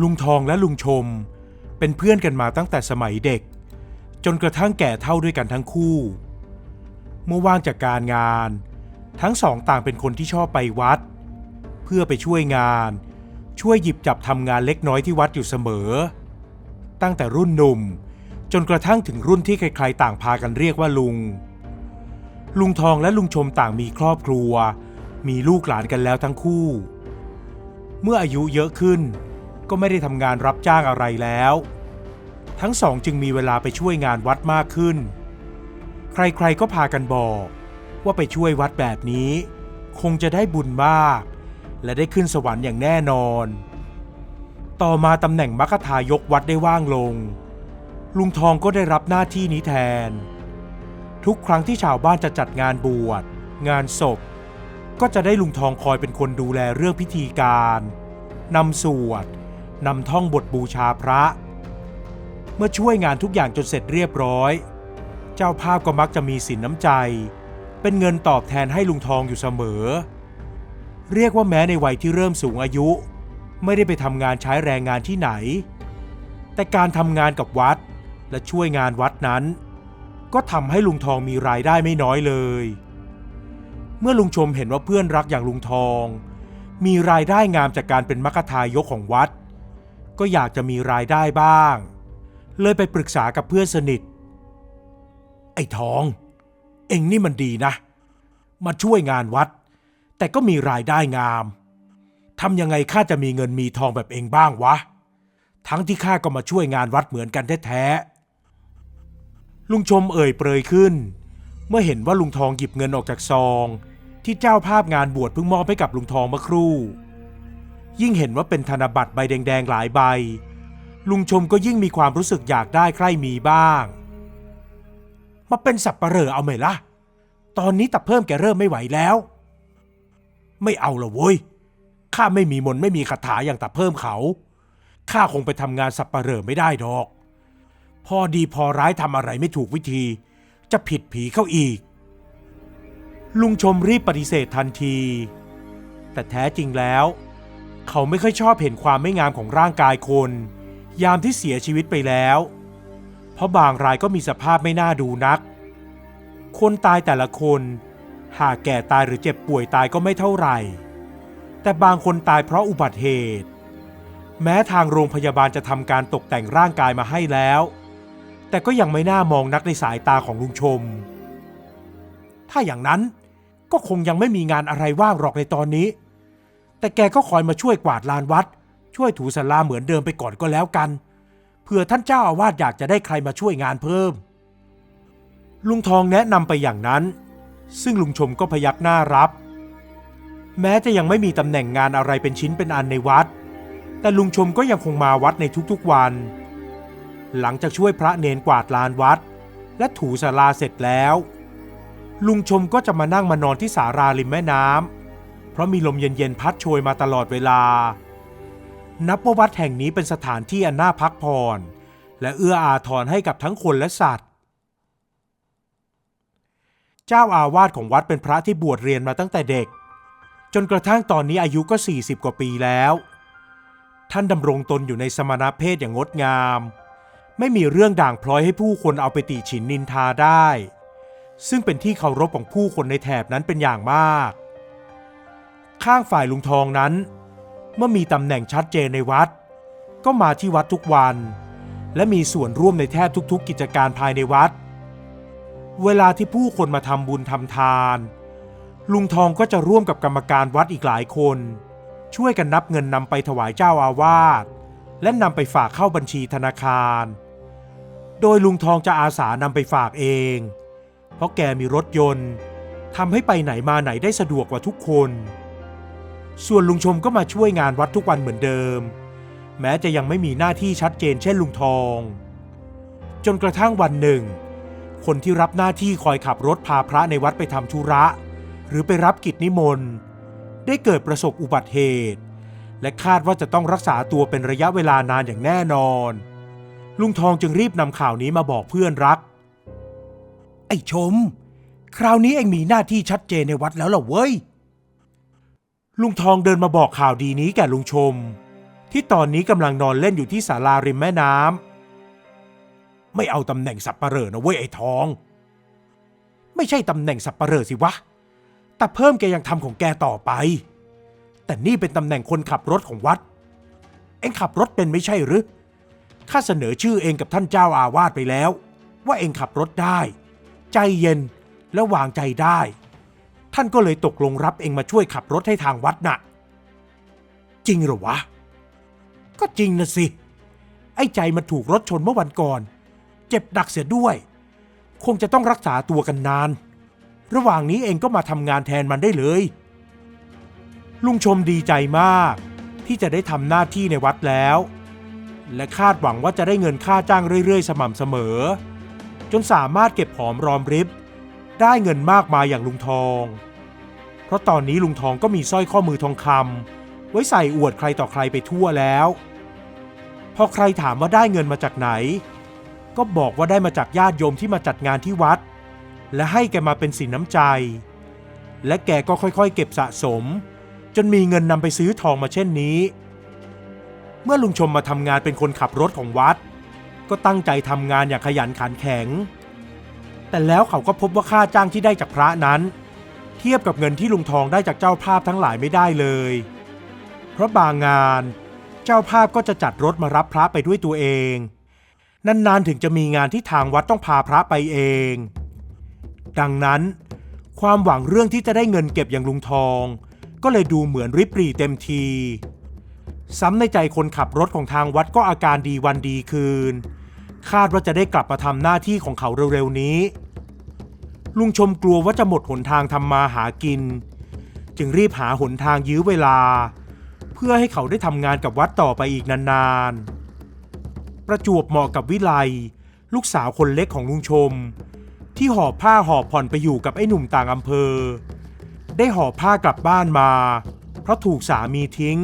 ลุงทองและลุงชมเป็นเพื่อนกันมาตั้งแต่สมัยเด็กจนกระทั่งแก่เฒ่าด้วยกันทั้งคู่เมื่อว่างจากการงานทั้งสองต่างเป็นคนที่ชอบไปวัดเพื่อไปช่วยงานช่วยหยิบจับทำงานเล็กน้อยที่วัดอยู่เสมอตั้งแต่รุ่นหนุ่มจนกระทั่งถึงรุ่นที่ใครๆต่างพากันเรียกว่าลุงทองและลุงชมต่างมีครอบครัวมีลูกหลานกันแล้วทั้งคู่เมื่ออายุเยอะขึ้นก็ไม่ได้ทำงานรับจ้างอะไรแล้วทั้งสองจึงมีเวลาไปช่วยงานวัดมากขึ้นใครๆก็พากันบอกว่าไปช่วยวัดแบบนี้คงจะได้บุญมากและได้ขึ้นสวรรค์อย่างแน่นอนต่อมาตำแหน่งมัคคทายกวัดได้ว่างลงลุงทองก็ได้รับหน้าที่นี้แทนทุกครั้งที่ชาวบ้านจะจัดงานบวชงานศพก็จะได้ลุงทองคอยเป็นคนดูแลเรื่องพิธีการนำสวดนำท่องบทบูชาพระเมื่อช่วยงานทุกอย่างจนเสร็จเรียบร้อยเจ้าภาพก็มักจะมีสินน้ำใจเป็นเงินตอบแทนให้ลุงทองอยู่เสมอเรียกว่าแม้ในวัยที่เริ่มสูงอายุไม่ได้ไปทำงานใช้แรงงานที่ไหนแต่การทำงานกับวัดและช่วยงานวัดนั้นก็ทำให้ลุงทองมีรายได้ไม่น้อยเลยเมื่อลุงชมเห็นว่าเพื่อนรักอย่างลุงทองมีรายได้งามจากการเป็นมัคคทายกของวัดก็อยากจะมีรายได้บ้างเลยไปปรึกษากับเพื่อนสนิทไอ้ทองเอ็งนี่มันดีนะมาช่วยงานวัดแต่ก็มีรายได้งามทำยังไงข้าจะมีเงินมีทองแบบเอ็งบ้างวะทั้งที่ข้าก็มาช่วยงานวัดเหมือนกันแท้ๆลุงชมเอ่ยเปรยขึ้นเมื่อเห็นว่าลุงทองหยิบเงินออกจากซองที่เจ้าภาพงานบวชเพิ่งมอบให้กับลุงทองเมื่อครู่ยิ่งเห็นว่าเป็นธนบัตรใบแดงๆหลายใบลุงชมก็ยิ่งมีความรู้สึกอยากได้ใคร่มีบ้างมาเป็นสับปะเหร่อเอาไหมล่ะตอนนี้ตาเพิ่มแกเริ่มไม่ไหวแล้วไม่เอาละเว้ยข้าไม่มีมนต์ไม่มีคาถาอย่างตาเพิ่มเขาข้าคงไปทำงานสับปะเหร่อไม่ได้ดอกพอดีพอร้ายทำอะไรไม่ถูกวิธีจะผิดผีเข้าอีกลุงชมรีบปฏิเสธทันทีแต่แท้จริงแล้วเขาไม่ค่อยชอบเห็นความไม่งามของร่างกายคนยามที่เสียชีวิตไปแล้วเพราะบางรายก็มีสภาพไม่น่าดูนักคนตายแต่ละคนหากแก่ตายหรือเจ็บป่วยตายก็ไม่เท่าไหร่แต่บางคนตายเพราะอุบัติเหตุแม้ทางโรงพยาบาลจะทำการตกแต่งร่างกายมาให้แล้วแต่ก็ยังไม่น่ามองนักในสายตาของลุงชมถ้าอย่างนั้นก็คงยังไม่มีงานอะไรว่างหรอกในตอนนี้แต่แกก็คอยมาช่วยกวาดลานวัดช่วยถูศาลาเหมือนเดิมไปก่อนก็แล้วกันเผื่อท่านเจ้าอาวาสอยากจะได้ใครมาช่วยงานเพิ่มลุงทองแนะนำไปอย่างนั้นซึ่งลุงชมก็พยักหน้ารับแม้จะยังไม่มีตำแหน่งงานอะไรเป็นชิ้นเป็นอันในวัดแต่ลุงชมก็ยังคงมาวัดในทุกๆวันหลังจากช่วยพระเนนกวาดลานวัดและถูศาลาเสร็จแล้วลุงชมก็จะมานั่งมานอนที่ศาลาริมแม่น้ำเพราะมีลมเย็นๆพัดโชยมาตลอดเวลานับว่าวัดแห่งนี้เป็นสถานที่อันน่าพักผ่อนและเอื้ออาทรให้กับทั้งคนและสัตว์เจ้าอาวาสของวัดเป็นพระที่บวชเรียนมาตั้งแต่เด็กจนกระทั่งตอนนี้อายุก็40 กว่าปีแล้วท่านดำรงตนอยู่ในสมณเพศอย่างงดงามไม่มีเรื่องด่างพร้อยให้ผู้คนเอาไปติฉินนินทาได้ซึ่งเป็นที่เคารพของผู้คนในแถบนั้นเป็นอย่างมากข้างฝ่ายลุงทองนั้นเมื่อมีตำแหน่งชัดเจนในวัดก็มาที่วัดทุกวันและมีส่วนร่วมในแทบทุกๆกิจการภายในวัดเวลาที่ผู้คนมาทำบุญทำทานลุงทองก็จะร่วมกับกรรมการวัดอีกหลายคนช่วยกันนับเงินนำไปถวายเจ้าอาวาสและนำไปฝากเข้าบัญชีธนาคารโดยลุงทองจะอาสานำไปฝากเองเพราะแกมีรถยนต์ทำให้ไปไหนมาไหนได้สะดวกกว่าทุกคนส่วนลุงชมก็มาช่วยงานวัดทุกวันเหมือนเดิมแม้จะยังไม่มีหน้าที่ชัดเจนเช่นลุงทองจนกระทั่งวันหนึ่งคนที่รับหน้าที่คอยขับรถพาพระในวัดไปทำธุระหรือไปรับกิจนิมนต์ได้เกิดประสบอุบัติเหตุและคาดว่าจะต้องรักษาตัวเป็นระยะเวลานานอย่างแน่นอนลุงทองจึงรีบนำข่าวนี้มาบอกเพื่อนรักไอ้ชมคราวนี้เอ็งมีหน้าที่ชัดเจนในวัดแล้วล่ะเว้ยลุงทองเดินมาบอกข่าวดีนี้แก่ลุงชม ที่ตอนนี้กำลังนอนเล่นอยู่ที่ศาลาริมแม่น้ำไม่เอาตำแหน่งสับปะเหร่อนะเว้ยไอ้ทองไม่ใช่ตำแหน่งสับปะเหร่อสิวะแต่เพิ่มแกยังทำของแกต่อไปแต่นี่เป็นตำแหน่งคนขับรถของวัดเอ็งขับรถเป็นไม่ใช่หรือข้าเสนอชื่อเองกับท่านเจ้าอาวาสไปแล้วว่าเองขับรถได้ใจเย็นและวางใจได้ท่านก็เลยตกลงรับเองมาช่วยขับรถให้ทางวัดน่ะจริงเหรอวะก็จริงนะสิไอ้ใจมันถูกรถชนเมื่อวันก่อนเจ็บหนักเสียด้วยคงจะต้องรักษาตัวกันนานระหว่างนี้เองก็มาทำงานแทนมันได้เลยลุงชมดีใจมากที่จะได้ทำหน้าที่ในวัดแล้วและคาดหวังว่าจะได้เงินค่าจ้างเรื่อยๆสม่ำเสมอจนสามารถเก็บหอมรอมริบได้เงินมากมายอย่างลุงทองเพราะตอนนี้ลุงทองก็มีสร้อยข้อมือทองคำไว้ใส่อวดใครต่อใครไปทั่วแล้วพอใครถามว่าได้เงินมาจากไหนก็บอกว่าได้มาจากญาติโยมที่มาจัดงานที่วัดและให้แกมาเป็นสินน้ำใจและแกก็ค่อยๆเก็บสะสมจนมีเงินนำไปซื้อทองมาเช่นนี้เมื่อลุงชมมาทำงานเป็นคนขับรถของวัดก็ตั้งใจทำงานอย่างขยันขันแข็งแต่แล้วเขาก็พบว่าค่าจ้างที่ได้จากพระนั้นเทียบกับเงินที่ลุงทองได้จากเจ้าภาพทั้งหลายไม่ได้เลยเพราะบางงานเจ้าภาพก็จะจัดรถมารับพระไปด้วยตัวเองนานๆถึงจะมีงานที่ทางวัดต้องพาพระไปเองดังนั้นความหวังเรื่องที่จะได้เงินเก็บอย่างลุงทองก็เลยดูเหมือนริบหรี่เต็มทีซ้ำในใจคนขับรถของทางวัดก็อาการดีวันดีคืนคาดว่าจะได้กลับมาทำหน้าที่ของเขาเร็วๆนี้ลุงชมกลัวว่าจะหมดหนทางทำมาหากินจึงรีบหาหนทางยื้อเวลาเพื่อให้เขาได้ทำงานกับวัดต่อไปอีกนานๆประจวบเหมาะกับวิไลลูกสาวคนเล็กของลุงชมที่หอบผ้าหอบผ่อนไปอยู่กับไอ้หนุ่มต่างอำเภอได้หอบผ้ากลับบ้านมาเพราะถูกสามีทิ้ง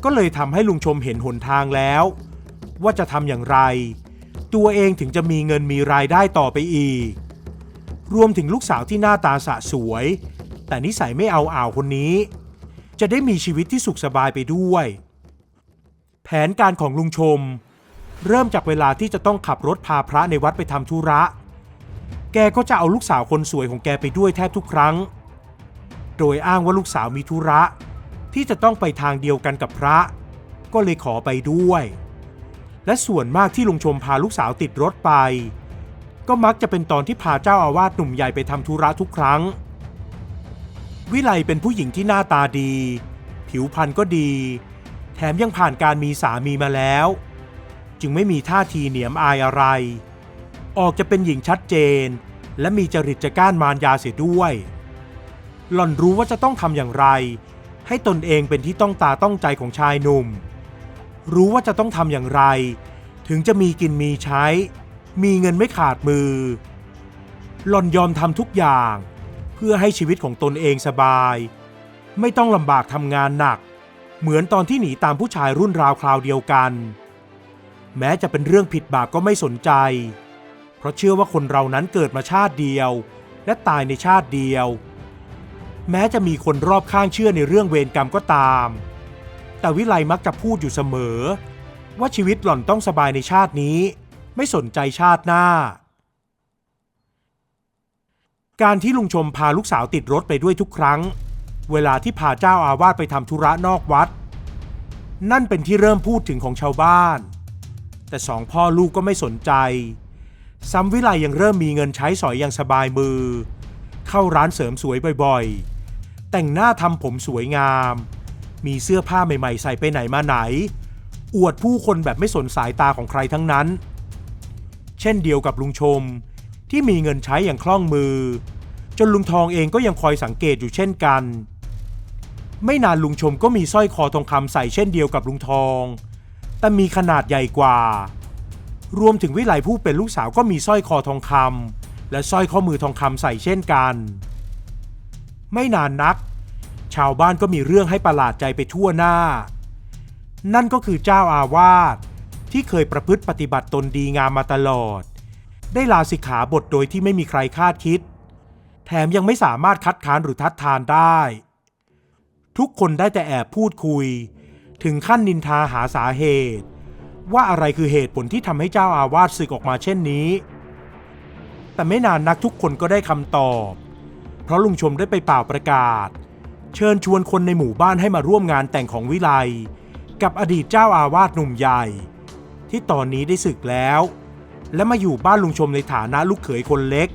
ก็เลยทำให้ลุงชมเห็นหนทางแล้วว่าจะทำอย่างไรตัวเองถึงจะมีเงินมีรายได้ต่อไปอีกรวมถึงลูกสาวที่หน้าตาสะสวยแต่นิสัยไม่เอาอ่าวคนนี้จะได้มีชีวิตที่สุขสบายไปด้วยแผนการของลุงชมเริ่มจากเวลาที่จะต้องขับรถพาพระในวัดไปทำธุระแกก็จะเอาลูกสาวคนสวยของแกไปด้วยแทบทุกครั้งโดยอ้างว่าลูกสาวมีธุระที่จะต้องไปทางเดียวกันกับพระก็เลยขอไปด้วยและส่วนมากที่ลุงชมพาลูกสาวติดรถไปก็มักจะเป็นตอนที่พาเจ้าอาวาสหนุ่มใหญ่ไปทำธุระทุกครั้งวิไลเป็นผู้หญิงที่หน้าตาดีผิวพรรณก็ดีแถมยังผ่านการมีสามีมาแล้วจึงไม่มีท่าทีเหนียมอายอะไรออกจะเป็นหญิงชัดเจนและมีจริตจักร้านมารยาเสียด้วยหล่อนรู้ว่าจะต้องทำอย่างไรให้ตนเองเป็นที่ต้องตาต้องใจของชายหนุ่มรู้ว่าจะต้องทำอย่างไรถึงจะมีกินมีใช้มีเงินไม่ขาดมือหล่อนยอมทำทุกอย่างเพื่อให้ชีวิตของตนเองสบายไม่ต้องลำบากทำงานหนักเหมือนตอนที่หนีตามผู้ชายรุ่นราวคราวเดียวกันแม้จะเป็นเรื่องผิดบาปก็ไม่สนใจเพราะเชื่อว่าคนเรานั้นเกิดมาชาติเดียวและตายในชาติเดียวแม้จะมีคนรอบข้างเชื่อในเรื่องเวรกรรมก็ตามแต่วิไลมักจะพูดอยู่เสมอว่าชีวิตหล่อนต้องสบายในชาตินี้ไม่สนใจชาติหน้าการที่ลุงชมพาลูกสาวติดรถไปด้วยทุกครั้งเวลาที่พาเจ้าอาวาสไปทำธุระนอกวัดนั่นเป็นที่เริ่มพูดถึงของชาวบ้านแต่สองพ่อลูกก็ไม่สนใจซ้ำวิไลยังเริ่มมีเงินใช้สอยอย่างสบายมือเข้าร้านเสริมสวยบ่อยๆแต่งหน้าทำผมสวยงามมีเสื้อผ้าใหม่ๆใส่ไปไหนมาไหนอวดผู้คนแบบไม่สนสายตาของใครทั้งนั้นเช่นเดียวกับลุงชมที่มีเงินใช้อย่างคล่องมือจนลุงทองเองก็ยังคอยสังเกตอยู่เช่นกันไม่นานลุงชมก็มีสร้อยคอทองคำใส่เช่นเดียวกับลุงทองแต่มีขนาดใหญ่กว่ารวมถึงวิไลผู้เป็นลูกสาวก็มีสร้อยคอทองคำและสร้อยข้อมือทองคำใส่เช่นกันไม่นานนักชาวบ้านก็มีเรื่องให้ประหลาดใจไปทั่วหน้านั่นก็คือเจ้าอาวาสที่เคยประพฤติปฏิบัติตนดีงามมาตลอดได้ลาสิกขาบทโดยที่ไม่มีใครคาดคิดแถมยังไม่สามารถคัดค้านหรือทัดทานได้ทุกคนได้แต่แอบพูดคุย ถึงขั้นนินทาหาสาเหตุว่าอะไรคือเหตุผลที่ทำให้เจ้าอาวาสสึกออกมาเช่นนี้แต่ไม่นานนักทุกคนก็ได้คำตอบเพราะลุงชมได้ไปเป่าประกาศเชิญชวนคนในหมู่บ้านให้มาร่วมงานแต่งของวิไลกับอดีตเจ้าอาวาสหนุ่มใหญ่ที่ตอนนี้ได้สึกแล้วและมาอยู่บ้านลุงชมในฐานะลูกเขยคนเล็ก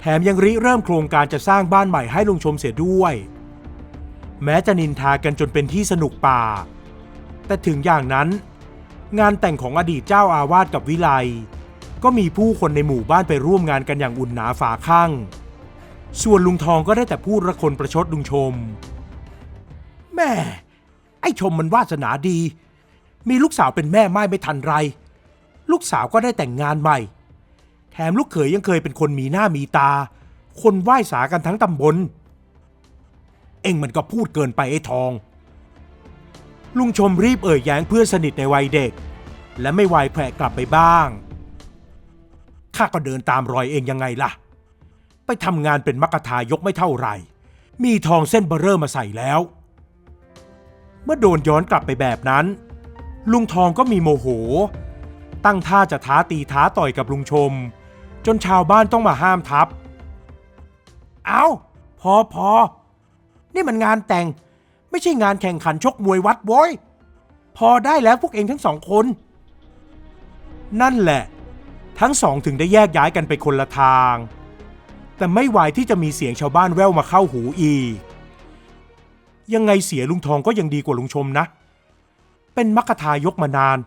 แถมยังริเริ่มโครงการจะสร้างบ้านใหม่ให้ลุงชมเสียด้วยแม้จะนินทากันจนเป็นที่สนุกปากแต่ถึงอย่างนั้นงานแต่งของอดีตเจ้าอาวาสกับวิไลก็มีผู้คนในหมู่บ้านไปร่วมงานกันอย่างอุ่นหนาฝาข้างส่วนลุงทองก็ได้แต่พูดระคนประชดลุงชมแม่ไอ้ชมมันวาสนาดีมีลูกสาวเป็นแม่ไม้ไม่ทันไรลูกสาวก็ได้แต่งงานใหม่แถมลูกเขยยังเคยเป็นคนมีหน้ามีตาคนไหว้สากันทั้งตำบลเอ็งมันก็พูดเกินไปไอ้ทองลุงชมรีบแย้งเพื่อนสนิทในวัยเด็กและไม่ไวแผลกลับไปบ้างข้าก็เดินตามรอยเองยังไงล่ะไปทำงานเป็นมัคคทายกไม่เท่าไหร่มีทองเส้นเบ้อเร่อมาใส่แล้วเมื่อโดนย้อนกลับไปแบบนั้นลุงทองก็มีโมโหตั้งท่าจะท้าตีท้าต่อยกับลุงชมจนชาวบ้านต้องมาห้ามทับเอาพอนี่มันงานแต่งไม่ใช่งานแข่งขันชกมวยวัดโว้ยพอได้แล้วพวกเองทั้งสองคนนั่นแหละทั้งสองถึงได้แยกย้ายกันไปคนละทางแต่ไม่ไหวที่จะมีเสียงชาวบ้านแว่วมาเข้าหูอีกยังไงเสียลุงทองก็ยังดีกว่าลุงชมนะเป็นมัคคทายกมานาน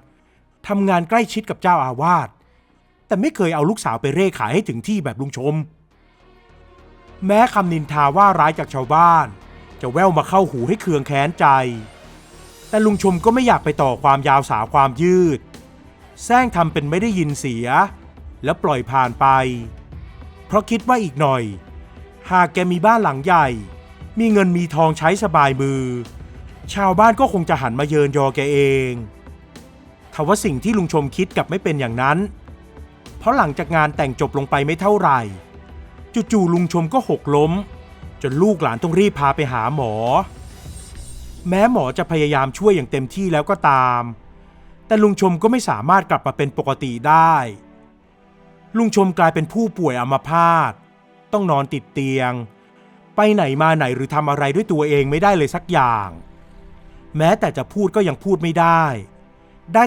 ทำงานใกล้ชิดกับเจ้าอาวาสแต่ไม่เคยเอาลูกสาวไปเร่ขายให้ถึงที่แบบลุงชมแม้คำนินทาว่าร้ายจากชาวบ้านจะแว่วมาเข้าหูให้เคืองแค้นใจแต่ลุงชมก็ไม่อยากไปต่อความยาวสาวความยืดแซงทำเป็นไม่ได้ยินเสียแล้วปล่อยผ่านไปเพราะคิดว่าอีกหน่อยหากแกมีบ้านหลังใหญ่มีเงินมีทองใช้สบายมือชาวบ้านก็คงจะหันมาเยินยอแกเองทว่าสิ่งที่ลุงชมคิดกลับไม่เป็นอย่างนั้นเพราะหลังจากงานแต่งจบลงไปไม่เท่าไหร่จู่ๆลุงชมก็หกล้มจนลูกหลานต้องรีบพาไปหาหมอแม้หมอจะพยายามช่วยอย่างเต็มที่แล้วก็ตามแต่ลุงชมก็ไม่สามารถกลับมาเป็นปกติได้ลุงชมกลายเป็นผู้ป่วยอัมพาตต้องนอนติดเตียงไปไหนมาไหนหรือทำอะไรด้วยตัวเองไม่ได้เลยสักอย่างแม้แต่จะพูดก็ยังพูดไม่ได้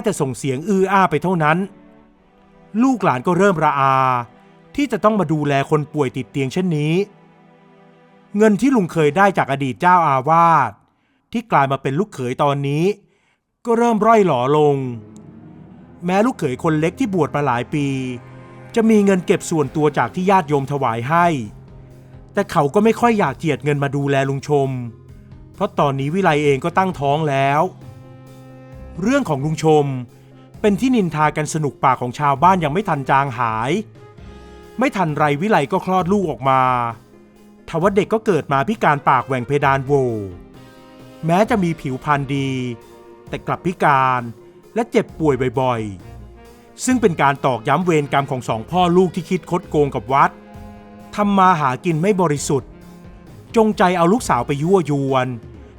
แต่ส่งเสียงอื้ออ้าไปเท่านั้นลูกหลานก็เริ่มระอาที่จะต้องมาดูแลคนป่วยติดเตียงเช่นนี้เงินที่ลุงเคยได้จากอดีตเจ้าอาวาสที่กลายมาเป็นลูกเขยตอนนี้ก็เริ่มร่อยหรอลงแม้ลูกเขยคนเล็กที่บวชมาหลายปีจะมีเงินเก็บส่วนตัวจากที่ญาติโยมถวายให้แต่เขาก็ไม่ค่อยอยากเจียดเงินมาดูแลลุงชมเพราะตอนนี้วิไลเองก็ตั้งท้องแล้วเรื่องของลุงชมเป็นที่นินทากันสนุกปากของชาวบ้านยังไม่ทันจางหายไม่ทันไรวิไลก็คลอดลูกออกมาทว่าเด็กก็เกิดมาพิการปากแหว่งเพดานโหว่แม้จะมีผิวพรรณดีแต่กลับพิการและเจ็บป่วยบ่อยๆซึ่งเป็นการตอกย้ำเวรกรรมของสองพ่อลูกที่คิดคดโกงกับวัดทำมาหากินไม่บริสุทธิ์จงใจเอาลูกสาวไปยั่วยวน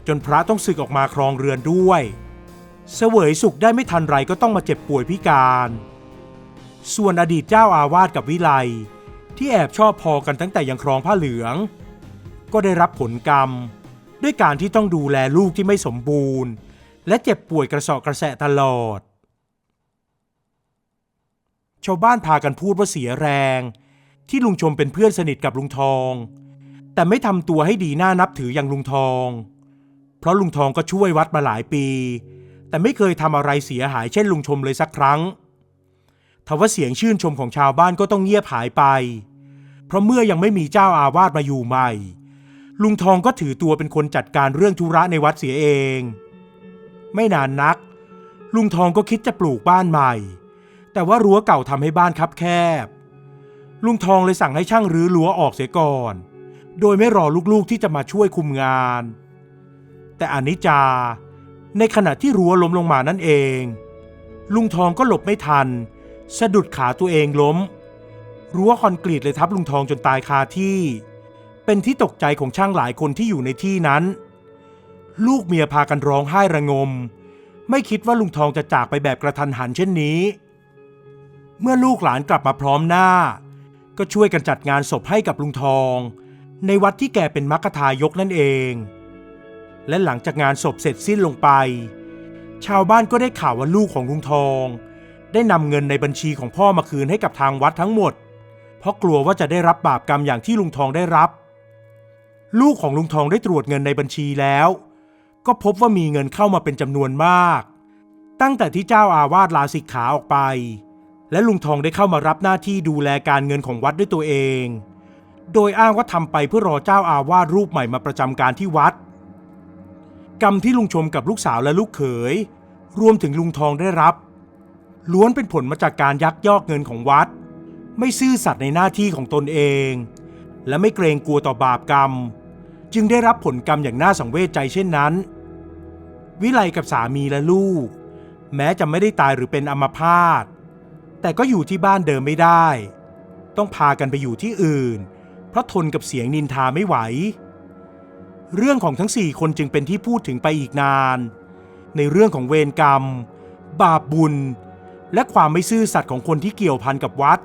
จนพระต้องสึกออกมาครองเรือนด้วยเสวยสุขได้ไม่ทันไรก็ต้องมาเจ็บป่วยพิการส่วนอดีตเจ้าอาวาสกับวิไลที่แอบชอบพอกันตั้งแต่ยังครองผ้าเหลืองก็ได้รับผลกรรมด้วยการที่ต้องดูแลลูกที่ไม่สมบูรณ์และเจ็บป่วยกระเสอบกระแสะตลอดชาวบ้านพากันพูดว่าเสียแรงที่ลุงชมเป็นเพื่อนสนิทกับลุงทองแต่ไม่ทำตัวให้ดีน่านับถืออย่างลุงทองเพราะลุงทองก็ช่วยวัดมาหลายปีแต่ไม่เคยทำอะไรเสียหายเช่นลุงชมเลยสักครั้งทว่าเสียงชื่นชมของชาวบ้านก็ต้องเงียบหายไปเพราะเมื่อยังไม่มีเจ้าอาวาสมาอยู่ใหม่ลุงทองก็ถือตัวเป็นคนจัดการเรื่องธุระในวัดเสียเองไม่นานนักลุงทองก็คิดจะปลูกบ้านใหม่แต่ว่ารั้วเก่าทำให้บ้านคับแคบลุงทองเลยสั่งให้ช่างรื้อรั้วออกเสียก่อนโดยไม่รอลูกๆที่จะมาช่วยคุมงานแต่อนิจจาในขณะที่รั้วล้มลงมานั่นเองลุงทองก็หลบไม่ทันสะดุดขาตัวเองล้มรั้วคอนกรีตเลยทับลุงทองจนตายคาที่เป็นที่ตกใจของช่างหลายคนที่อยู่ในที่นั้นลูกเมียพากันร้องไห้ระงม ไม่คิดว่าลุงทองจะจากไปแบบกระทันหันเช่นนี้เมื่อลูกหลานกลับมาพร้อมหน้าก็ช่วยกันจัดงานศพให้กับลุงทองในวัดที่แกเป็นมัคคทายกนั่นเองและหลังจากงานศพเสร็จสิ้นลงไปชาวบ้านก็ได้ข่าวว่าลูกของลุงทองได้นำเงินในบัญชีของพ่อมาคืนให้กับทางวัดทั้งหมดเพราะกลัวว่าจะได้รับบาปกรรมอย่างที่ลุงทองได้รับลูกของลุงทองได้ตรวจเงินในบัญชีแล้วก็พบว่ามีเงินเข้ามาเป็นจำนวนมากตั้งแต่ที่เจ้าอาวาสลาสิกขาออกไปและลุงทองได้เข้ามารับหน้าที่ดูแลการเงินของวัดด้วยตัวเองโดยอ้างว่าทำไปเพื่อรอเจ้าอาวาสรูปใหม่มาประจำการที่วัดกรรมที่ลุงชมกับลูกสาวและลูกเขยรวมถึงลุงทองได้รับล้วนเป็นผลมาจากการยักยอกเงินของวัดไม่ซื่อสัตย์ในหน้าที่ของตนเองและไม่เกรงกลัวต่อบาปกรรมจึงได้รับผลกรรมอย่างน่าสังเวชใจเช่นนั้นวิไลกับสามีและลูกแม้จะไม่ได้ตายหรือเป็นอัมพาตแต่ก็อยู่ที่บ้านเดิมไม่ได้ต้องพากันไปอยู่ที่อื่นเพราะทนกับเสียงนินทาไม่ไหวเรื่องของทั้ง4คนจึงเป็นที่พูดถึงไปอีกนานในเรื่องของเวรกรรมบาปบุญและความไม่ซื่อสัตย์ของคนที่เกี่ยวพันกับวัด